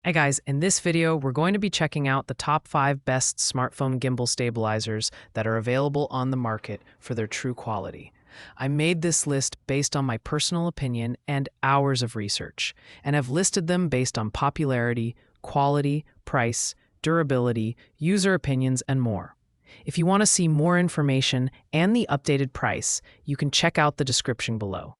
Hey guys, in this video, we're going to be checking out the top 5 best smartphone gimbal stabilizers that are available on the market for their true quality. I made this list based on my personal opinion and hours of research, and have listed them based on popularity, quality, price, durability, user opinions, and more. If you want to see more information and the updated price, you can check out the description below.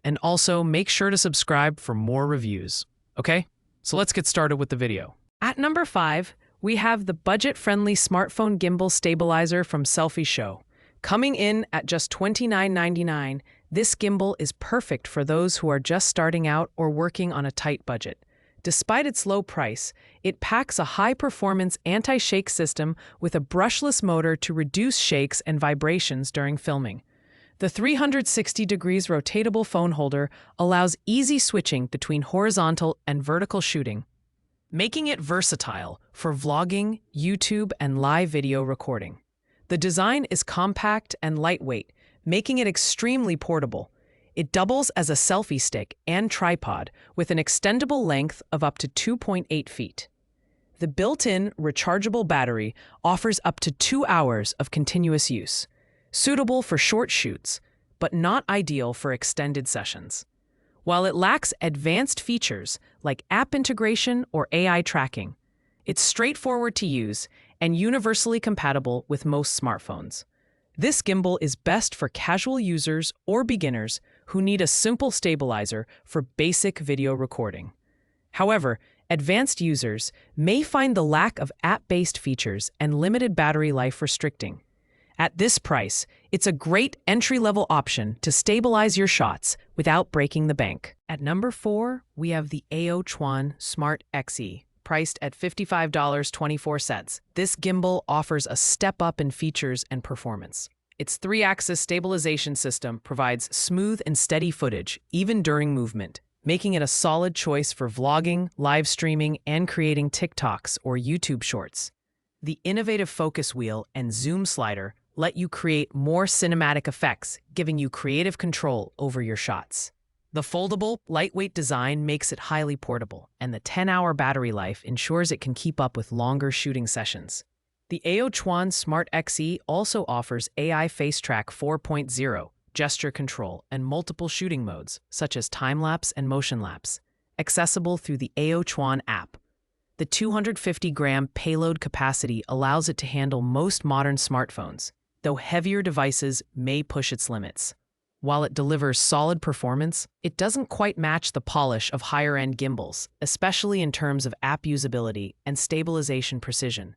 And also, make sure to subscribe for more reviews, okay? So let's get started with the video. At number 5, we have the budget-friendly smartphone gimbal stabilizer from Selfie Show. Coming in at just $29.99, this gimbal is perfect for those who are just starting out or working on a tight budget. Despite its low price, it packs a high-performance anti-shake system with a brushless motor to reduce shakes and vibrations during filming. The 360 degrees rotatable phone holder allows easy switching between horizontal and vertical shooting, making it versatile for vlogging, YouTube, and live video recording. The design is compact and lightweight, making it extremely portable. It doubles as a selfie stick and tripod with an extendable length of up to 2.8 feet. The built-in rechargeable battery offers up to 2 hours of continuous use, suitable for short shoots, but not ideal for extended sessions. While it lacks advanced features like app integration or AI tracking, it's straightforward to use and universally compatible with most smartphones. This gimbal is best for casual users or beginners who need a simple stabilizer for basic video recording. However, advanced users may find the lack of app-based features and limited battery life restricting. At this price, it's a great entry-level option to stabilize your shots without breaking the bank. At number 4, we have the Aliexpress Smart XE, priced at $55.24. This gimbal offers a step up in features and performance. Its 3-axis stabilization system provides smooth and steady footage, even during movement, making it a solid choice for vlogging, live streaming, and creating TikToks or YouTube shorts. The innovative focus wheel and zoom slider let you create more cinematic effects, giving you creative control over your shots. The foldable, lightweight design makes it highly portable, and the 10-hour battery life ensures it can keep up with longer shooting sessions. The Aliexpress Smart XE also offers AI Face Track 4.0, gesture control, and multiple shooting modes, such as time-lapse and motion-lapse, accessible through the Aliexpress app. The 250-gram payload capacity allows it to handle most modern smartphones, though heavier devices may push its limits. While it delivers solid performance, it doesn't quite match the polish of higher-end gimbals, especially in terms of app usability and stabilization precision.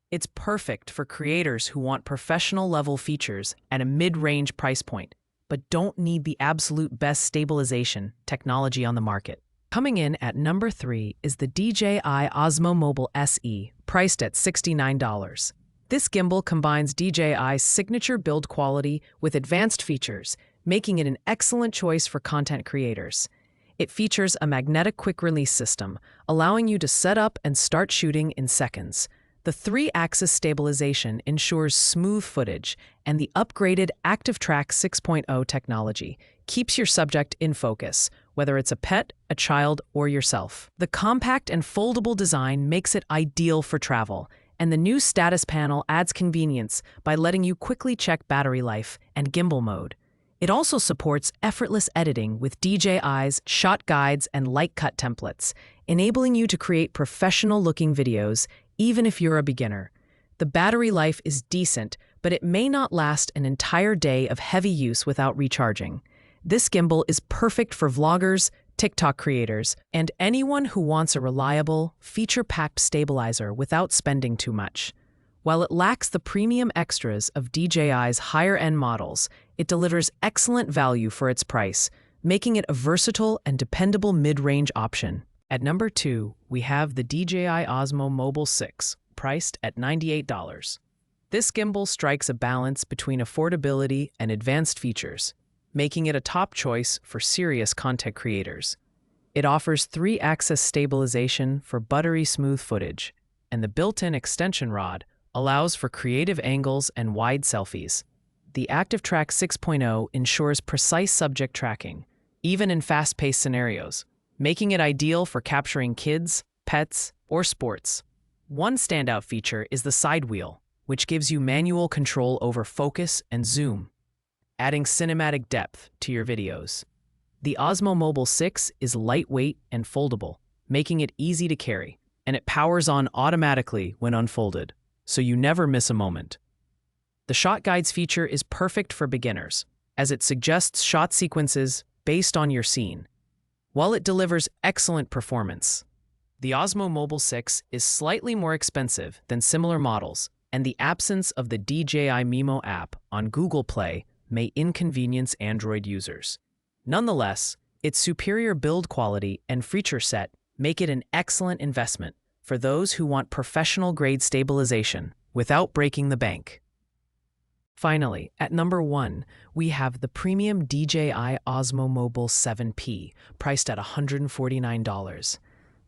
It's perfect for creators who want professional-level features at a mid-range price point, but don't need the absolute best stabilization technology on the market. Coming in at number 3 is the DJI Osmo Mobile SE, priced at $69. This gimbal combines DJI's signature build quality with advanced features, making it an excellent choice for content creators. It features a magnetic quick-release system, allowing you to set up and start shooting in seconds. The 3-axis stabilization ensures smooth footage, and the upgraded ActiveTrack 6.0 technology keeps your subject in focus, whether it's a pet, a child, or yourself. The compact and foldable design makes it ideal for travel, and the new status panel adds convenience by letting you quickly check battery life and gimbal mode. It also supports effortless editing with DJI's shot guides and light cut templates, enabling you to create professional-looking videos even if you're a beginner. The battery life is decent, but it may not last an entire day of heavy use without recharging. This gimbal is perfect for vloggers, TikTok creators, and anyone who wants a reliable, feature-packed stabilizer without spending too much. While it lacks the premium extras of DJI's higher-end models, it delivers excellent value for its price, making it a versatile and dependable mid-range option. At number 2, we have the DJI Osmo Mobile 6, priced at $98. This gimbal strikes a balance between affordability and advanced features, making it a top choice for serious content creators. It offers 3-axis stabilization for buttery-smooth footage, and the built-in extension rod allows for creative angles and wide selfies. The ActiveTrack 6.0 ensures precise subject tracking, even in fast-paced scenarios, making it ideal for capturing kids, pets, or sports. One standout feature is the side wheel, which gives you manual control over focus and zoom, adding cinematic depth to your videos. The Osmo Mobile 6 is lightweight and foldable, making it easy to carry, and it powers on automatically when unfolded, so you never miss a moment. The Shot Guides feature is perfect for beginners, as it suggests shot sequences based on your scene. While it delivers excellent performance, the Osmo Mobile 6 is slightly more expensive than similar models, and the absence of the DJI Mimo app on Google Play may inconvenience Android users. Nonetheless, its superior build quality and feature set make it an excellent investment for those who want professional-grade stabilization without breaking the bank. Finally, at number 1, we have the premium DJI Osmo Mobile 7P, priced at $149.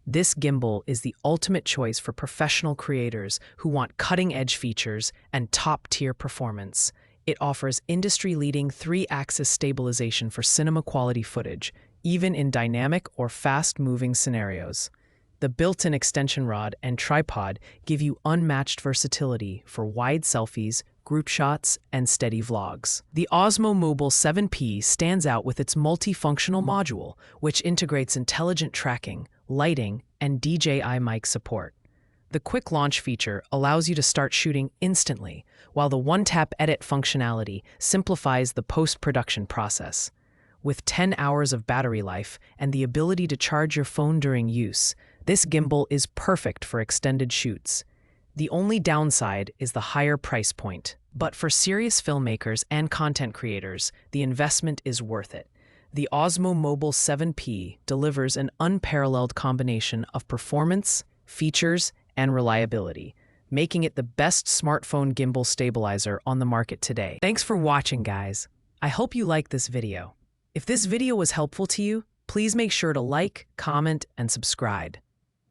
This gimbal is the ultimate choice for professional creators who want cutting-edge features and top-tier performance. It offers industry-leading 3-axis stabilization for cinema-quality footage, even in dynamic or fast-moving scenarios. The built-in extension rod and tripod give you unmatched versatility for wide selfies, group shots, and steady vlogs. The Osmo Mobile 7P stands out with its multifunctional module, which integrates intelligent tracking, lighting, and DJI mic support. The quick launch feature allows you to start shooting instantly, while the one-tap edit functionality simplifies the post-production process. With 10 hours of battery life and the ability to charge your phone during use, this gimbal is perfect for extended shoots. The only downside is the higher price point, but for serious filmmakers and content creators, the investment is worth it. The Osmo Mobile 7P delivers an unparalleled combination of performance, features, and reliability, making it the best smartphone gimbal stabilizer on the market today. Thanks for watching, guys. I hope you liked this video. If this video was helpful to you, please make sure to like, comment, and subscribe.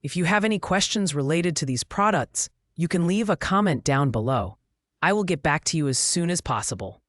If you have any questions related to these products, you can leave a comment down below. I will get back to you as soon as possible.